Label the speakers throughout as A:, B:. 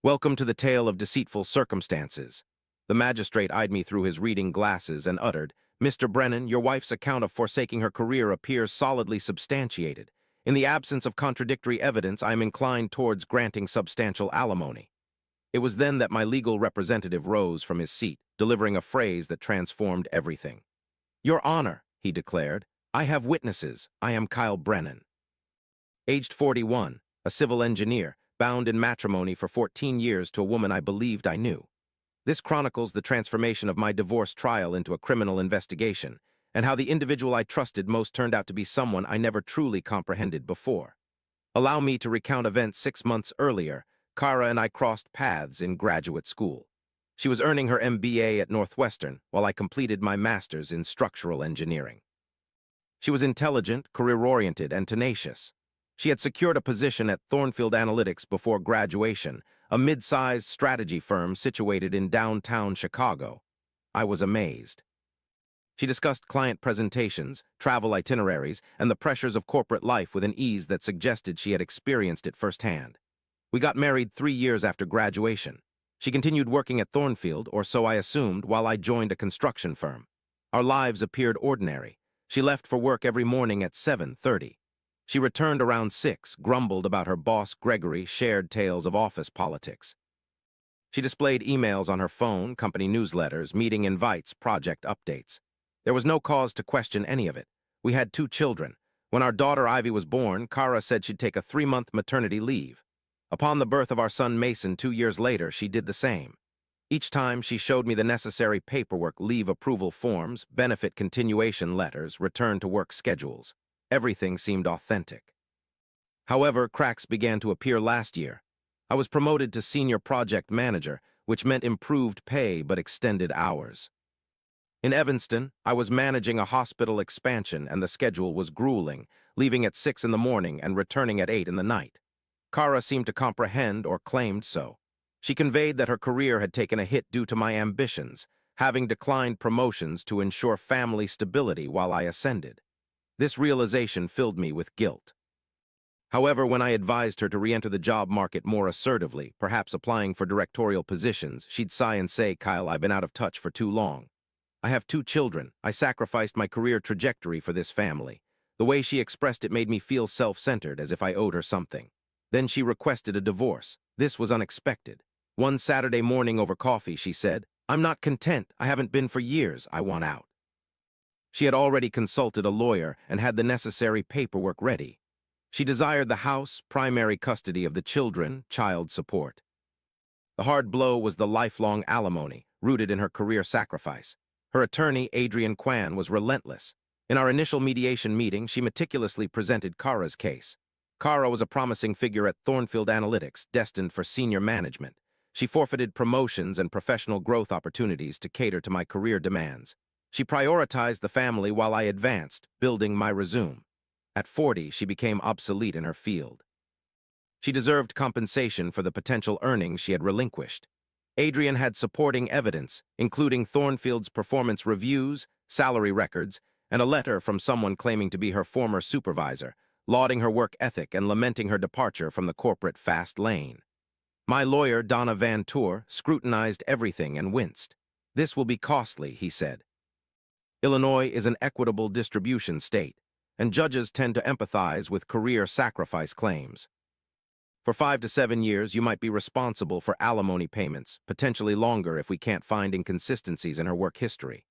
A: Welcome to the tale of deceitful circumstances. The magistrate eyed me through his reading glasses and uttered, Mr. Brennan, your wife's account of forsaking her career appears solidly substantiated. In the absence of contradictory evidence, I am inclined towards granting substantial alimony. It was then that my legal representative rose from his seat, delivering a phrase that transformed everything. Your Honor, he declared, I have witnesses. I am Kyle Brennan. Aged 41, a civil engineer, bound in matrimony for 14 years to a woman I believed I knew. This chronicles the transformation of my divorce trial into a criminal investigation, and how the individual I trusted most turned out to be someone I never truly comprehended before. Allow me to recount events 6 months earlier. Kara and I crossed paths in graduate school. She was earning her MBA at Northwestern, while I completed my master's in structural engineering. She was intelligent, career-oriented, and tenacious. She had secured a position at Thornfield Analytics before graduation, a mid-sized strategy firm situated in downtown Chicago. I was amazed. She discussed client presentations, travel itineraries, and the pressures of corporate life with an ease that suggested she had experienced it firsthand. We got married 3 years after graduation. She continued working at Thornfield, or so I assumed, while I joined a construction firm. Our lives appeared ordinary. She left for work every morning at 7:30. She returned around 6, grumbled about her boss, Gregory, shared tales of office politics. She displayed emails on her phone, company newsletters, meeting invites, project updates. There was no cause to question any of it. We had 2 children. When our daughter Ivy was born, Kara said she'd take a 3-month maternity leave. Upon the birth of our son Mason 2 years later, she did the same. Each time she showed me the necessary paperwork, leave approval forms, benefit continuation letters, return to work schedules. Everything seemed authentic. However, cracks began to appear last year. I was promoted to senior project manager, which meant improved pay but extended hours. In Evanston, I was managing a hospital expansion and the schedule was grueling, leaving at 6 in the morning and returning at 8 in the night. Kara seemed to comprehend, or claimed so. She conveyed that her career had taken a hit due to my ambitions, having declined promotions to ensure family stability while I ascended. This realization filled me with guilt. However, when I advised her to re-enter the job market more assertively, perhaps applying for directorial positions, she'd sigh and say, Kyle, I've been out of touch for too long. I have 2 children. I sacrificed my career trajectory for this family. The way she expressed it made me feel self-centered, as if I owed her something. Then she requested a divorce. This was unexpected. One Saturday morning over coffee, she said, I'm not content. I haven't been for years. I want out. She had already consulted a lawyer and had the necessary paperwork ready. She desired the house, primary custody of the children, child support. The hard blow was the lifelong alimony, rooted in her career sacrifice. Her attorney, Adrian Kwan, was relentless. In our initial mediation meeting, she meticulously presented Kara's case. Kara was a promising figure at Thornfield Analytics, destined for senior management. She forfeited promotions and professional growth opportunities to cater to my career demands. She prioritized the family while I advanced, building my resume. At 40, she became obsolete in her field. She deserved compensation for the potential earnings she had relinquished. Adrian had supporting evidence, including Thornfield's performance reviews, salary records, and a letter from someone claiming to be her former supervisor, lauding her work ethic and lamenting her departure from the corporate fast lane. My lawyer, Donna Van Tour, scrutinized everything and winced. This will be costly, he said. Illinois is an equitable distribution state, and judges tend to empathize with career sacrifice claims. For 5 to 7 years, you might be responsible for alimony payments, potentially longer if we can't find inconsistencies in her work history.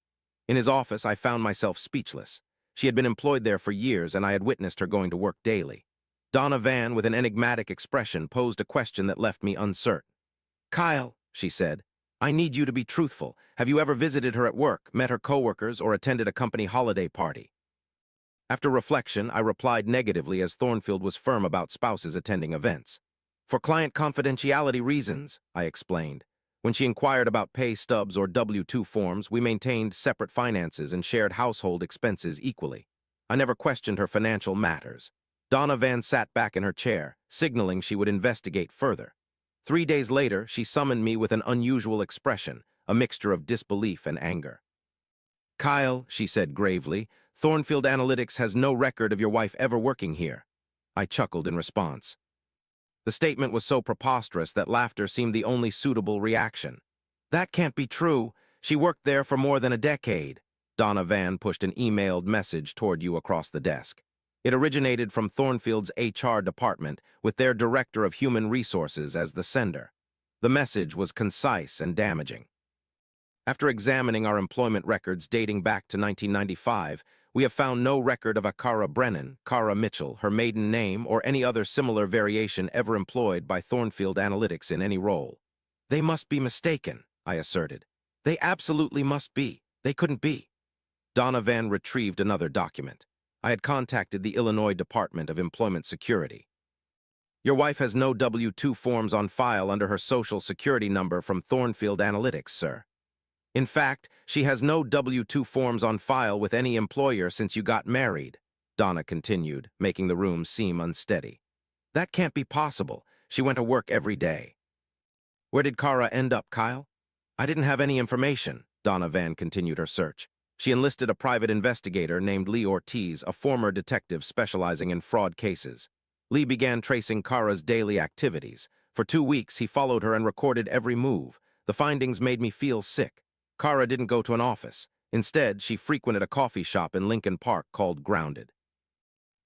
A: In his office, I found myself speechless. She had been employed there for years, and I had witnessed her going to work daily. Donna Van, with an enigmatic expression, posed a question that left me uncertain. Kyle, she said, I need you to be truthful. Have you ever visited her at work, met her coworkers, or attended a company holiday party? After reflection, I replied negatively, as Thornfield was firm about spouses attending events. For client confidentiality reasons, I explained. When she inquired about pay stubs or W-2 forms, we maintained separate finances and shared household expenses equally. I never questioned her financial matters. Donna Van sat back in her chair, signaling she would investigate further. 3 days later, she summoned me with an unusual expression, a mixture of disbelief and anger. Kyle, she said gravely, Thornfield Analytics has no record of your wife ever working here. I chuckled in response. The statement was so preposterous that laughter seemed the only suitable reaction. That can't be true. She worked there for more than a decade. Donna Van pushed an emailed message toward you across the desk. It originated from Thornfield's HR department, with their director of human resources as the sender. The message was concise and damaging. After examining our employment records dating back to 1995, we have found no record of a Kara Brennan, Kara Mitchell, her maiden name, or any other similar variation ever employed by Thornfield Analytics in any role. They must be mistaken, I asserted. They absolutely must be. They couldn't be. Donna Van retrieved another document. I had contacted the Illinois Department of Employment Security. Your wife has no W-2 forms on file under her Social Security number from Thornfield Analytics, sir. In fact, she has no W-2 forms on file with any employer since you got married, Donna continued, making the room seem unsteady. That can't be possible. She went to work every day. Where did Kara end up, Kyle? I didn't have any information, Donna Van continued her search. She enlisted a private investigator named Lee Ortiz, a former detective specializing in fraud cases. Lee began tracing Kara's daily activities. For 2 weeks, he followed her and recorded every move. The findings made me feel sick. Kara didn't go to an office. Instead, she frequented a coffee shop in Lincoln Park called Grounded.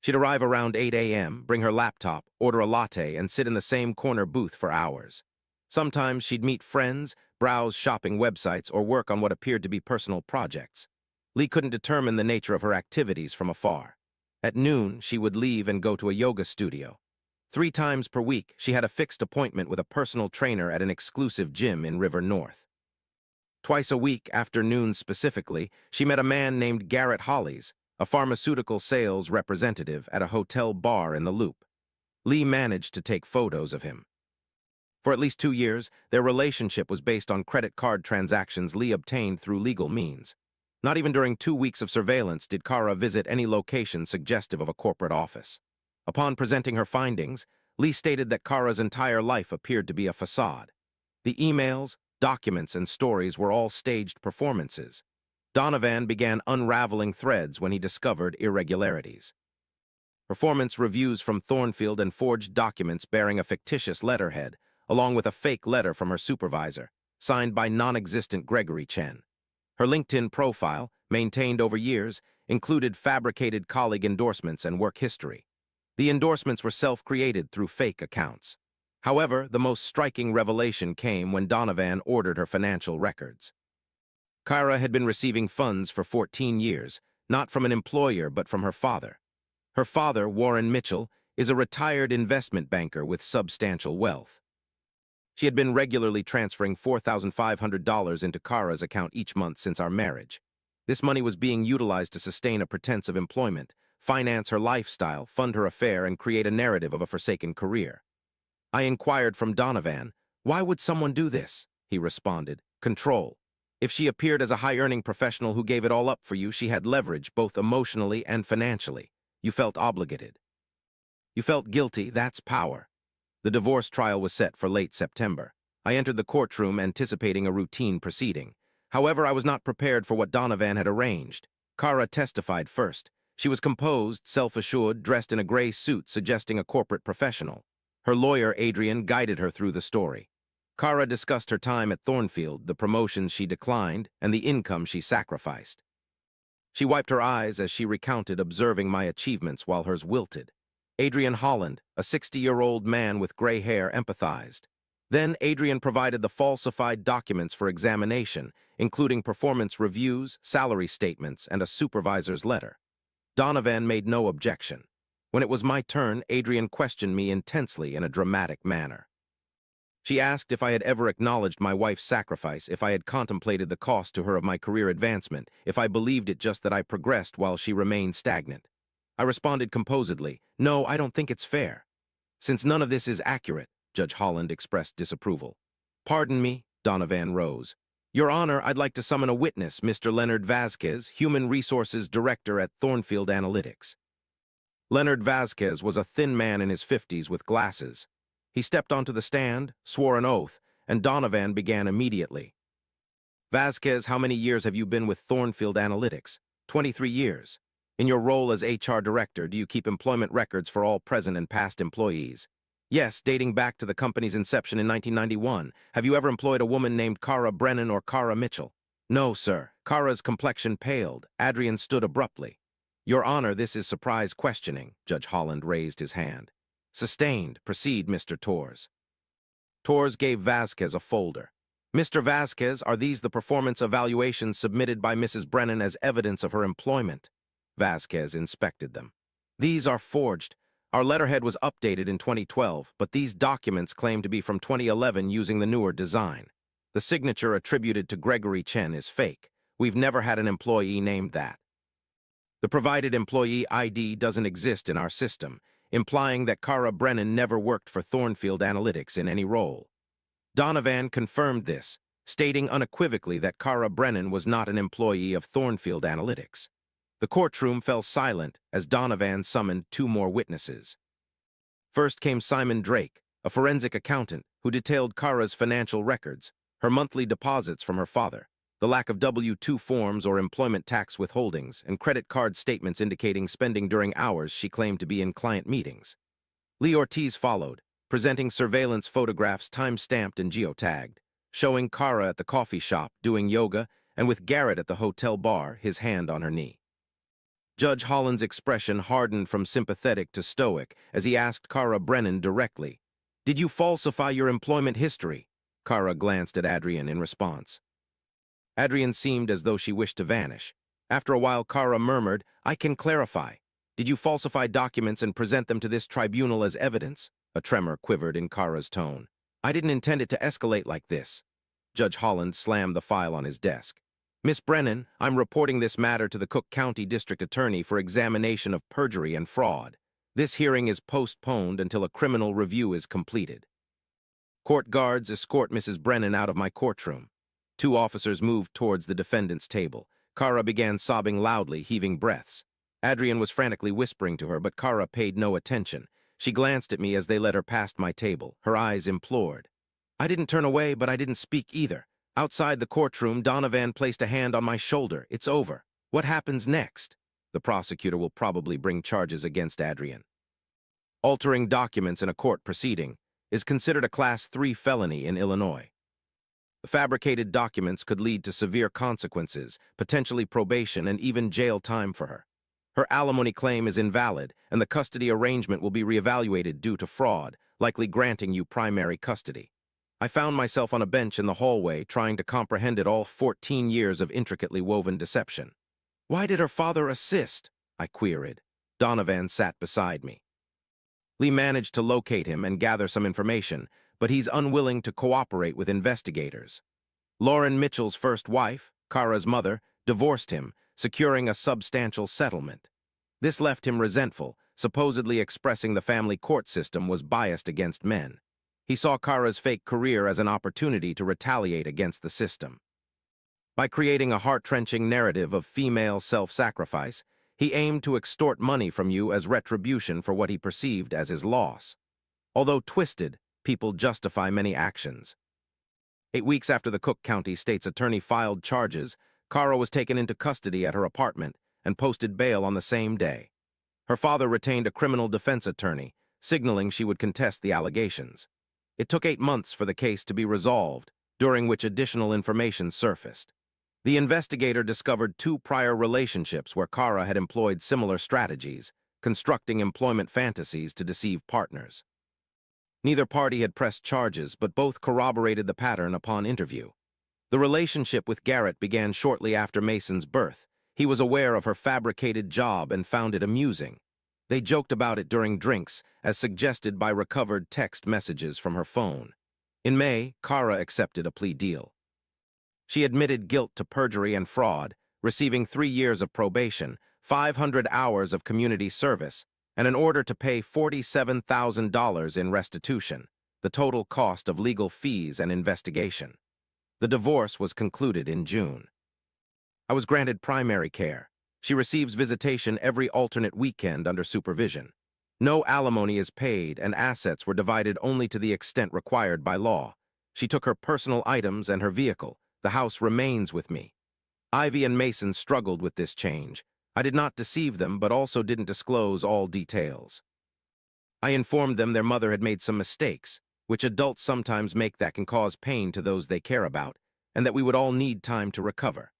A: She'd arrive around 8 a.m., bring her laptop, order a latte, and sit in the same corner booth for hours. Sometimes she'd meet friends, browse shopping websites, or work on what appeared to be personal projects. Lee couldn't determine the nature of her activities from afar. At noon, she would leave and go to a yoga studio. 3 times per week, she had a fixed appointment with a personal trainer at an exclusive gym in River North. Twice a week, after noon specifically, she met a man named Garrett Hollies, a pharmaceutical sales representative at a hotel bar in the Loop. Lee managed to take photos of him. For at least 2 years, their relationship was based on credit card transactions Lee obtained through legal means. Not even during 2 weeks of surveillance did Kara visit any location suggestive of a corporate office. Upon presenting her findings, Lee stated that Kara's entire life appeared to be a facade. The emails, documents, and stories were all staged performances. Donovan began unraveling threads when he discovered irregularities. Performance reviews from Thornfield and forged documents bearing a fictitious letterhead, along with a fake letter from her supervisor, signed by non-existent Gregory Chen. Her LinkedIn profile, maintained over years, included fabricated colleague endorsements and work history. The endorsements were self-created through fake accounts. However, the most striking revelation came when Donovan ordered her financial records. Kara had been receiving funds for 14 years, not from an employer but from her father. Her father, Warren Mitchell, is a retired investment banker with substantial wealth. She had been regularly transferring $4,500 into Kara's account each month since our marriage. This money was being utilized to sustain a pretense of employment, finance her lifestyle, fund her affair, and create a narrative of a forsaken career. I inquired from Donovan, "Why would someone do this?" He responded, "Control. If she appeared as a high-earning professional who gave it all up for you, she had leverage both emotionally and financially. You felt obligated. You felt guilty, that's power." The divorce trial was set for late September. I entered the courtroom anticipating a routine proceeding. However, I was not prepared for what Donovan had arranged. Kara testified first. She was composed, self-assured, dressed in a gray suit suggesting a corporate professional. Her lawyer, Adrian, guided her through the story. Kara discussed her time at Thornfield, the promotions she declined, and the income she sacrificed. She wiped her eyes as she recounted, observing my achievements while hers wilted. Adrian Holland, a 60-year-old man with gray hair, empathized. Then Adrian provided the falsified documents for examination, including performance reviews, salary statements, and a supervisor's letter. Donovan made no objection. When it was my turn, Adrian questioned me intensely in a dramatic manner. She asked if I had ever acknowledged my wife's sacrifice, if I had contemplated the cost to her of my career advancement, if I believed it just that I progressed while she remained stagnant. I responded composedly, "No, I don't think it's fair." "Since none of this is accurate," Judge Holland expressed disapproval. "Pardon me," Donovan rose. "Your Honor, I'd like to summon a witness, Mr. Leonard Vasquez, Human Resources Director at Thornfield Analytics." Leonard Vasquez was a thin man in his 50s with glasses. He stepped onto the stand, swore an oath, and Donovan began immediately. "Vasquez, how many years have you been with Thornfield Analytics?" 23 years. "In your role as HR director, do you keep employment records for all present and past employees?" Yes, dating back to the company's inception in 1991. Have you ever employed a woman named Kara Brennan or Kara Mitchell? No, sir. Kara's complexion paled. Adrian stood abruptly. Your Honor, this is surprise questioning. Judge Holland raised his hand. Sustained. Proceed, Mr. Torres. Torres gave Vasquez a folder. Mr. Vasquez, are these the performance evaluations submitted by Mrs. Brennan as evidence of her employment? Vasquez inspected them. These are forged. Our letterhead was updated in 2012, but these documents claim to be from 2011 using the newer design. The signature attributed to Gregory Chen is fake. We've never had an employee named that. The provided employee ID doesn't exist in our system, implying that Kara Brennan never worked for Thornfield Analytics in any role. Donovan confirmed this, stating unequivocally that Kara Brennan was not an employee of Thornfield Analytics. The courtroom fell silent as Donovan summoned two more witnesses. First came Simon Drake, a forensic accountant who detailed Kara's financial records, her monthly deposits from her father, the lack of W-2 forms or employment tax withholdings, and credit card statements indicating spending during hours she claimed to be in client meetings. Lee Ortiz followed, presenting surveillance photographs time-stamped and geotagged, showing Kara at the coffee shop doing yoga and with Garrett at the hotel bar, his hand on her knee. Judge Holland's expression hardened from sympathetic to stoic as he asked Kara Brennan directly, "Did you falsify your employment history?" Kara glanced at Adrian in response. Adrian seemed as though she wished to vanish. After a while, Kara murmured, "I can clarify. Did you falsify documents and present them to this tribunal as evidence?" A tremor quivered in Kara's tone. "I didn't intend it to escalate like this." Judge Holland slammed the file on his desk. "Miss Brennan, I'm reporting this matter to the Cook County District Attorney for examination of perjury and fraud. This hearing is postponed until a criminal review is completed." Court guards escort Mrs. Brennan out of my courtroom. Two officers moved towards the defendant's table. Kara began sobbing loudly, heaving breaths. Adrian was frantically whispering to her, but Kara paid no attention. She glanced at me as they led her past my table. Her eyes implored. I didn't turn away, but I didn't speak either. Outside the courtroom, Donovan placed a hand on my shoulder. "It's over. What happens next?" The prosecutor will probably bring charges against Adrian. Altering documents in a court proceeding is considered a Class 3 felony in Illinois. The fabricated documents could lead to severe consequences, potentially probation and even jail time for her. Her alimony claim is invalid, and the custody arrangement will be reevaluated due to fraud, likely granting you primary custody. I found myself on a bench in the hallway trying to comprehend it all 14 years of intricately woven deception. "Why did her father assist?" I queried. Donovan sat beside me. Lee managed to locate him and gather some information, but he's unwilling to cooperate with investigators. Lauren Mitchell's first wife, Kara's mother, divorced him, securing a substantial settlement. This left him resentful, supposedly expressing the family court system was biased against men. He saw Kara's fake career as an opportunity to retaliate against the system. By creating a heart-wrenching narrative of female self-sacrifice, he aimed to extort money from you as retribution for what he perceived as his loss. Although twisted, people justify many actions. 8 weeks after the Cook County State's attorney filed charges, Kara was taken into custody at her apartment and posted bail on the same day. Her father retained a criminal defense attorney, signaling she would contest the allegations. It took 8 months for the case to be resolved, during which additional information surfaced. The investigator discovered 2 prior relationships where Kara had employed similar strategies, constructing employment fantasies to deceive partners. Neither party had pressed charges, but both corroborated the pattern upon interview. The relationship with Garrett began shortly after Mason's birth. He was aware of her fabricated job and found it amusing. They joked about it during drinks, as suggested by recovered text messages from her phone. In May, Kara accepted a plea deal. She admitted guilt to perjury and fraud, receiving 3 years of probation, 500 hours of community service, and an order to pay $47,000 in restitution, the total cost of legal fees and investigation. The divorce was concluded in June. I was granted primary care. She receives visitation every alternate weekend under supervision. No alimony is paid, and assets were divided only to the extent required by law. She took her personal items and her vehicle. The house remains with me. Ivy and Mason struggled with this change. I did not deceive them, but also didn't disclose all details. I informed them their mother had made some mistakes, which adults sometimes make that can cause pain to those they care about, and that we would all need time to recover.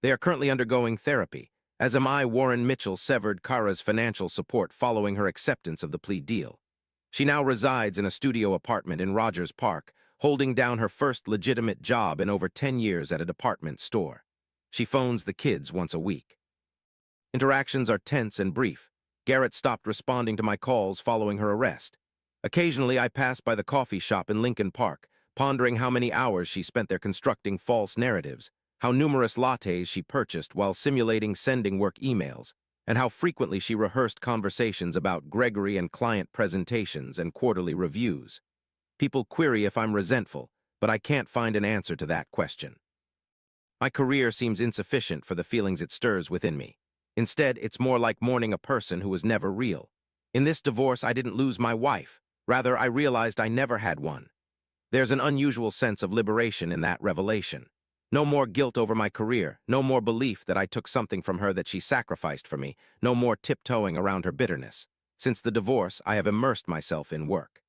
A: They are currently undergoing therapy, as am I. Warren Mitchell severed Kara's financial support following her acceptance of the plea deal. She now resides in a studio apartment in Rogers Park, holding down her first legitimate job in over 10 years at a department store. She phones the kids once a week. Interactions are tense and brief. Garrett stopped responding to my calls following her arrest. Occasionally, I pass by the coffee shop in Lincoln Park, pondering how many hours she spent there constructing false narratives, how numerous lattes she purchased while simulating sending work emails, and how frequently she rehearsed conversations about Gregory and client presentations and quarterly reviews. People query if I'm resentful, but I can't find an answer to that question. My career seems insufficient for the feelings it stirs within me. Instead, it's more like mourning a person who was never real. In this divorce, I didn't lose my wife. Rather, I realized I never had one. There's an unusual sense of liberation in that revelation. No more guilt over my career, no more belief that I took something from her that she sacrificed for me, no more tiptoeing around her bitterness. Since the divorce, I have immersed myself in work.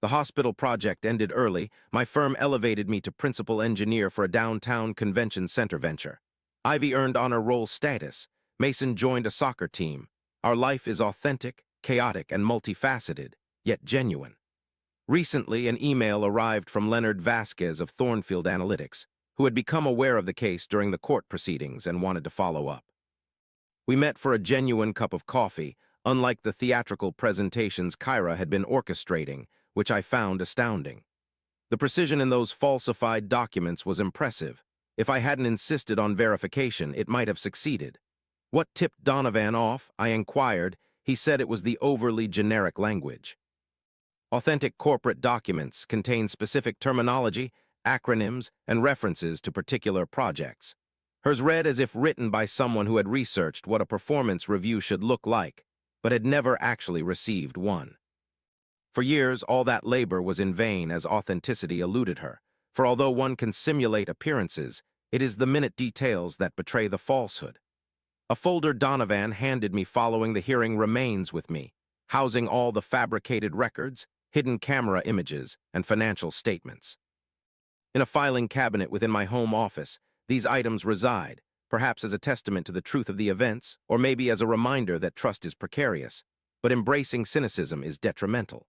A: The hospital project ended early. My firm elevated me to principal engineer for a downtown convention center venture. Ivy earned honor roll status. Mason joined a soccer team. Our life is authentic, chaotic, and multifaceted, yet genuine. Recently, an email arrived from Leonard Vasquez of Thornfield Analytics, who had become aware of the case during the court proceedings and wanted to follow up. We met for a genuine cup of coffee, unlike the theatrical presentations Kyra had been orchestrating, which I found astounding. The precision in those falsified documents was impressive. If I hadn't insisted on verification, it might have succeeded. What tipped Donovan off? I inquired. He said it was the overly generic language. Authentic corporate documents contain specific terminology, acronyms, and references to particular projects. Hers read as if written by someone who had researched what a performance review should look like, but had never actually received one. For years, all that labor was in vain as authenticity eluded her, for although one can simulate appearances, it is the minute details that betray the falsehood. A folder Donovan handed me following the hearing remains with me, housing all the fabricated records, hidden camera images, and financial statements. In a filing cabinet within my home office, these items reside, perhaps as a testament to the truth of the events, or maybe as a reminder that trust is precarious, but embracing cynicism is detrimental.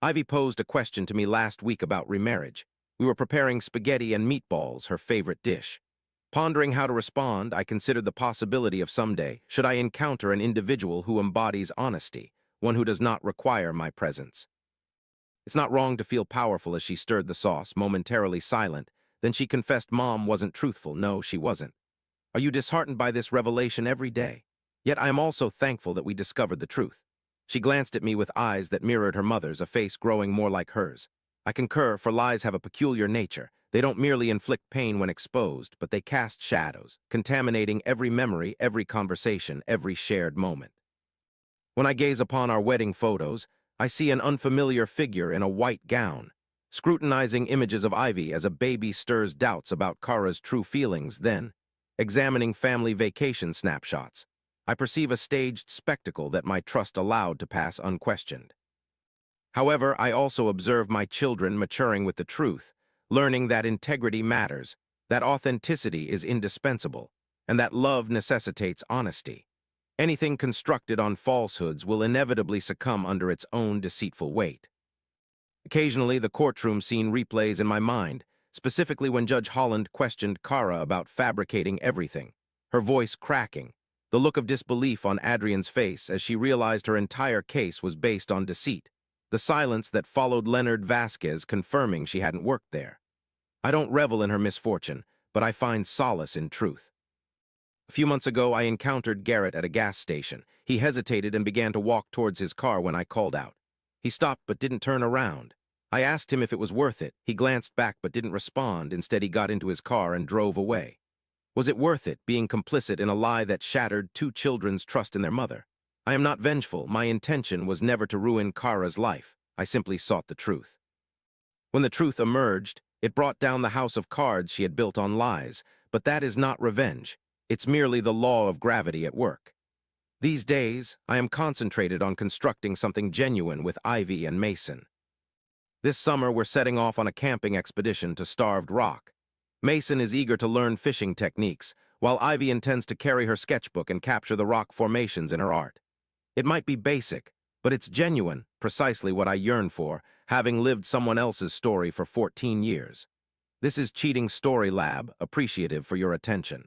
A: Ivy posed a question to me last week about remarriage. We were preparing spaghetti and meatballs, her favorite dish. Pondering how to respond, I considered the possibility of someday, should I encounter an individual who embodies honesty, one who does not require my presence. It's not wrong to feel powerful as she stirred the sauce, momentarily silent. Then she confessed Mom wasn't truthful. No, she wasn't. Are you disheartened by this revelation every day? Yet I am also thankful that we discovered the truth. She glanced at me with eyes that mirrored her mother's, a face growing more like hers. I concur, for lies have a peculiar nature. They don't merely inflict pain when exposed, but they cast shadows, contaminating every memory, every conversation, every shared moment. When I gaze upon our wedding photos, I see an unfamiliar figure in a white gown, scrutinizing images of Ivy as a baby stirs doubts about Kara's true feelings. Then, examining family vacation snapshots, I perceive a staged spectacle that my trust allowed to pass unquestioned. However, I also observe my children maturing with the truth, learning that integrity matters, that authenticity is indispensable, and that love necessitates honesty. Anything constructed on falsehoods will inevitably succumb under its own deceitful weight. Occasionally, the courtroom scene replays in my mind, specifically when Judge Holland questioned Kara about fabricating everything, her voice cracking, the look of disbelief on Adrian's face as she realized her entire case was based on deceit, the silence that followed Leonard Vasquez confirming she hadn't worked there. I don't revel in her misfortune, but I find solace in truth. A few months ago, I encountered Garrett at a gas station. He hesitated and began to walk towards his car when I called out. He stopped but didn't turn around. I asked him if it was worth it. He glanced back but didn't respond. Instead, he got into his car and drove away. Was it worth it, being complicit in a lie that shattered two children's trust in their mother? I am not vengeful. My intention was never to ruin Kara's life. I simply sought the truth. When the truth emerged, it brought down the house of cards she had built on lies, but that is not revenge. It's merely the law of gravity at work. These days, I am concentrated on constructing something genuine with Ivy and Mason. This summer, we're setting off on a camping expedition to Starved Rock. Mason is eager to learn fishing techniques, while Ivy intends to carry her sketchbook and capture the rock formations in her art. It might be basic, but it's genuine, precisely what I yearn for, having lived someone else's story for 14 years. This is Cheating Story Lab, appreciative for your attention.